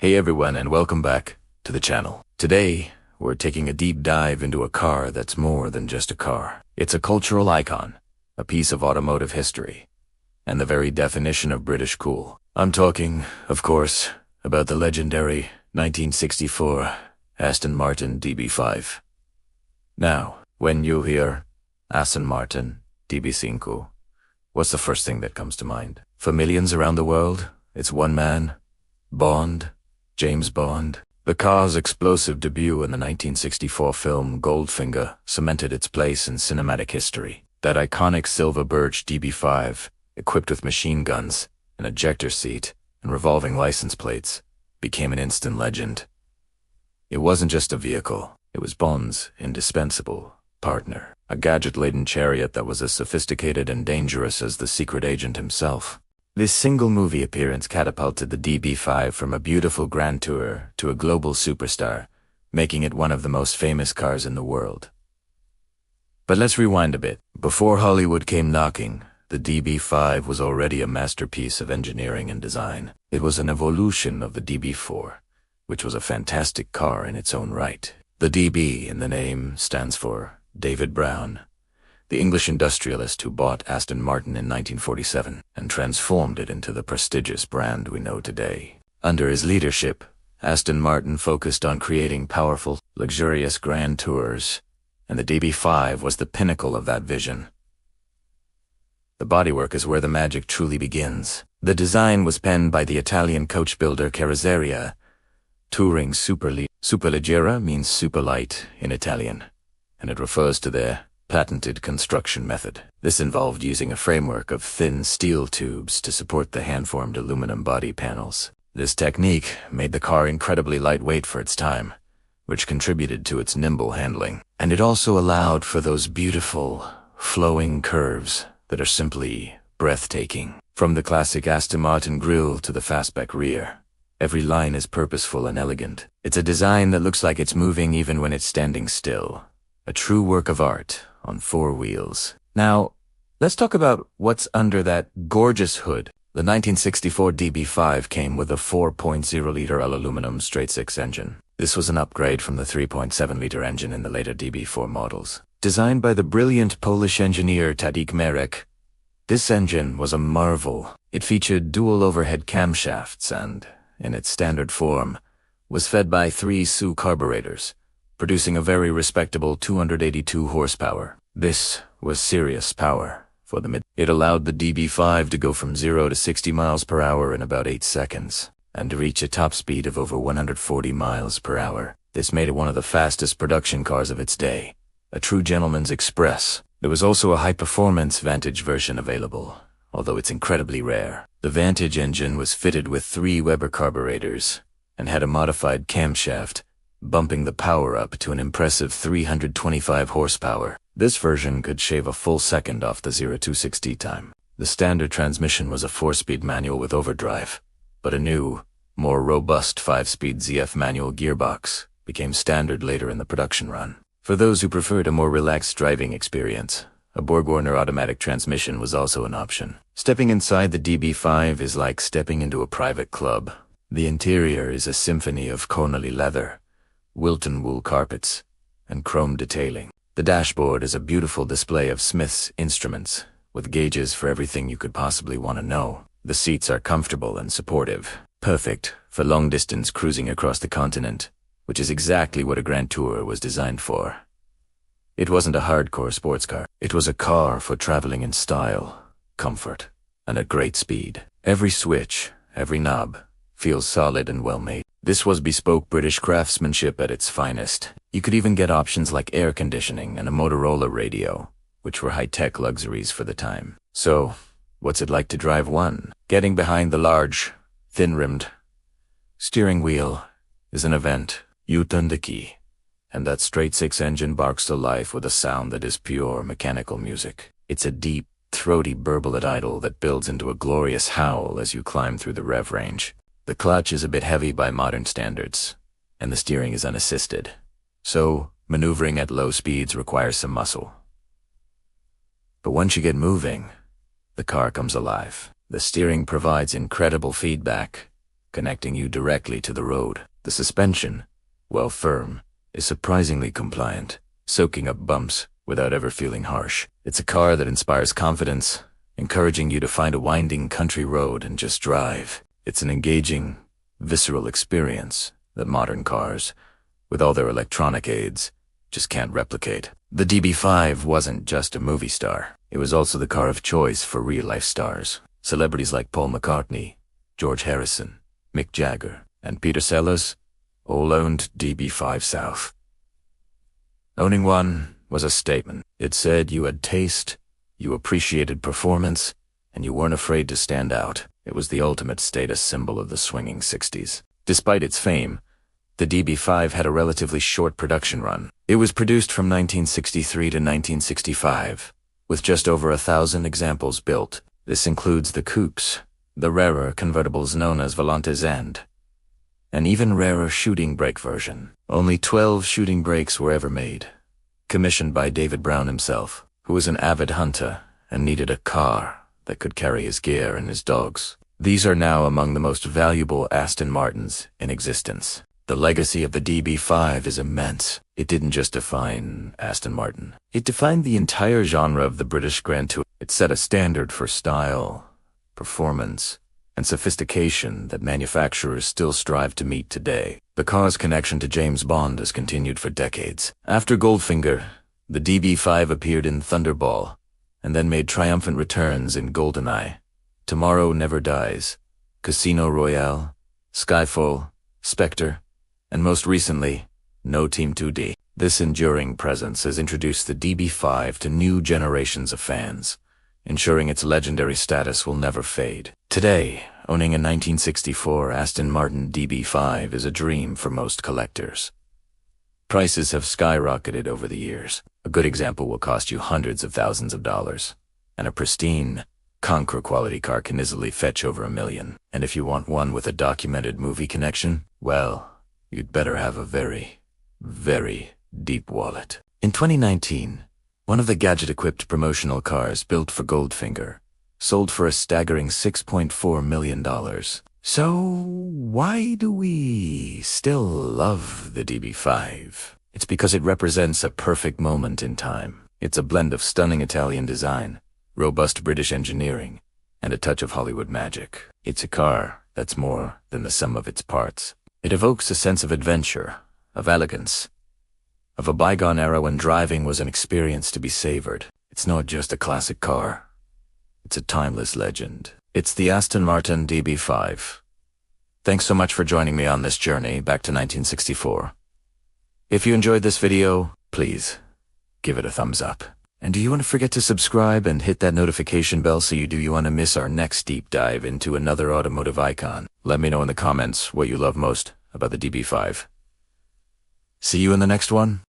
Hey everyone, and welcome back to the channel. Today, we're taking a deep dive into a car that's more than just a car. It's a cultural icon, a piece of automotive history, and the very definition of British cool. I'm talking, of course, about the legendary 1964 Aston Martin DB5. Now, when you hear Aston Martin DB5, what's the first thing that comes to mind? For millions around the world, it's one man, Bond, James Bond. The car's explosive debut in the 1964 film Goldfinger cemented its place in cinematic history. That iconic silver birch DB5, equipped with machine guns, an ejector seat, and revolving license plates, became an instant legend. It wasn't just a vehicle, it was Bond's indispensable partner, a gadget-laden chariot that was as sophisticated and dangerous as the secret agent himself. This single movie appearance catapulted the DB5 from a beautiful grand tour to a global superstar, making it one of the most famous cars in the world. But let's rewind a bit. Before Hollywood came knocking, the DB5 was already a masterpiece of engineering and design. It was an evolution of the DB4, which was a fantastic car in its own right. The DB in the name stands for David Brown, the English industrialist who bought Aston Martin in 1947 and transformed it into the prestigious brand we know today. Under his leadership, Aston Martin focused on creating powerful, luxurious grand tours, and the DB5 was the pinnacle of that vision. The bodywork is where the magic truly begins. The design was penned by the Italian coach builder Carrozzeria. Touring Superleggera means super light in Italian, and it refers to their patented construction method. This involved using a framework of thin steel tubes to support the hand-formed aluminum body panels. This technique made the car incredibly lightweight for its time, which contributed to its nimble handling. And it also allowed for those beautiful, flowing curves that are simply breathtaking. From the classic Aston Martin grille to the fastback rear, every line is purposeful and elegant. It's a design that looks like it's moving even when it's standing still. A true work of art on four wheels. Now, let's talk about what's under that gorgeous hood. The 1964 DB5 came with a 4.0-liter all-aluminum straight-six engine. This was an upgrade from the 3.7-liter engine in the later DB4 models. Designed by the brilliant Polish engineer Tadeusz Marek, this engine was a marvel. It featured dual overhead camshafts and, in its standard form, was fed by 3 SU carburetors, producing a very respectable 282 horsepower. This was serious power for the mid. It allowed the DB5 to go from 0 to 60 miles per hour in about 8 seconds, and to reach a top speed of over 140 miles per hour. This made it one of the fastest production cars of its day, a true gentleman's express. There was also a high-performance Vantage version available, although it's incredibly rare. The Vantage engine was fitted with 3 Weber carburetors and had a modified camshaft, bumping the power up to an impressive 325 horsepower. This version could shave a full second off the 0-60 time. The standard transmission was a 4-speed manual with overdrive, but a new, more robust 5-speed ZF manual gearbox became standard later in the production run. For those who preferred a more relaxed driving experience, a BorgWarner automatic transmission was also an option. Stepping inside the DB5 is like stepping into a private club. The interior is a symphony of Cornely leather, Wilton wool carpets, and chrome detailing. The dashboard is a beautiful display of Smith's instruments, with gauges for everything you could possibly want to know. The seats are comfortable and supportive, perfect for long-distance cruising across the continent, which is exactly what a Grand Tour was designed for. It wasn't a hardcore sports car. It was a car for traveling in style, comfort, and at great speed. Every switch, every knob, feels solid and well-made. This was bespoke British craftsmanship at its finest. You could even get options like air conditioning and a Motorola radio, which were high-tech luxuries for the time. So, what's it like to drive one? Getting behind the large, thin-rimmed steering wheel is an event. You turn the key, and that straight-six engine barks to life with a sound that is pure mechanical music. It's a deep, throaty burble at idle that builds into a glorious howl as you climb through the rev range. The clutch is a bit heavy by modern standards, and the steering is unassisted, so maneuvering at low speeds requires some muscle. But once you get moving, the car comes alive. The steering provides incredible feedback, connecting you directly to the road. The suspension, while firm, is surprisingly compliant, soaking up bumps without ever feeling harsh. It's a car that inspires confidence, encouraging you to find a winding country road and just drive. It's an engaging, visceral experience that modern cars, with all their electronic aids, just can't replicate. The DB5 wasn't just a movie star. It was also the car of choice for real-life stars. Celebrities like Paul McCartney, George Harrison, Mick Jagger, and Peter Sellers all owned DB5 South. Owning one was a statement. It said you had taste, you appreciated performance, and you weren't afraid to stand out. It was the ultimate status symbol of the swinging 60s. Despite its fame, the DB5 had a relatively short production run. It was produced from 1963 to 1965, with just over 1,000 examples built. This includes the coupes, the rarer convertibles known as Volantes, and an even rarer shooting brake version. Only 12 shooting brakes were ever made, commissioned by David Brown himself, who was an avid hunter and needed a car that could carry his gear and his dogs. These are now among the most valuable Aston Martins in existence. The legacy of the DB5 is immense. It didn't just define Aston Martin. It defined the entire genre of the British Grand Tour. It set a standard for style, performance, and sophistication that manufacturers still strive to meet today. The car's connection to James Bond has continued for decades. After Goldfinger, the DB5 appeared in Thunderball, and then made triumphant returns in GoldenEye, Tomorrow Never Dies, Casino Royale, Skyfall, Spectre, and most recently, No Team 2D. This enduring presence has introduced the DB5 to new generations of fans, ensuring its legendary status will never fade. Today, owning a 1964 Aston Martin DB5 is a dream for most collectors. Prices have skyrocketed over the years. A good example will cost you hundreds of thousands of dollars, and a pristine, Conqueror quality car can easily fetch over $1 million. And if you want one with a documented movie connection, well, you'd better have a very, very deep wallet. In 2019, one of the gadget-equipped promotional cars built for Goldfinger sold for a staggering $6.4 million. So, why do we still love the DB5? It's because it represents a perfect moment in time. It's a blend of stunning Italian design, robust British engineering, and a touch of Hollywood magic. It's a car that's more than the sum of its parts. It evokes a sense of adventure, of elegance, of a bygone era when driving was an experience to be savored. It's not just a classic car. It's a timeless legend. It's the Aston Martin DB5. Thanks so much for joining me on this journey back to 1964. If you enjoyed this video, please give it a thumbs up. And do you want to forget to subscribe and hit that notification bell so you want to miss our next deep dive into another automotive icon? Let me know in the comments what you love most about the DB5. See you in the next one.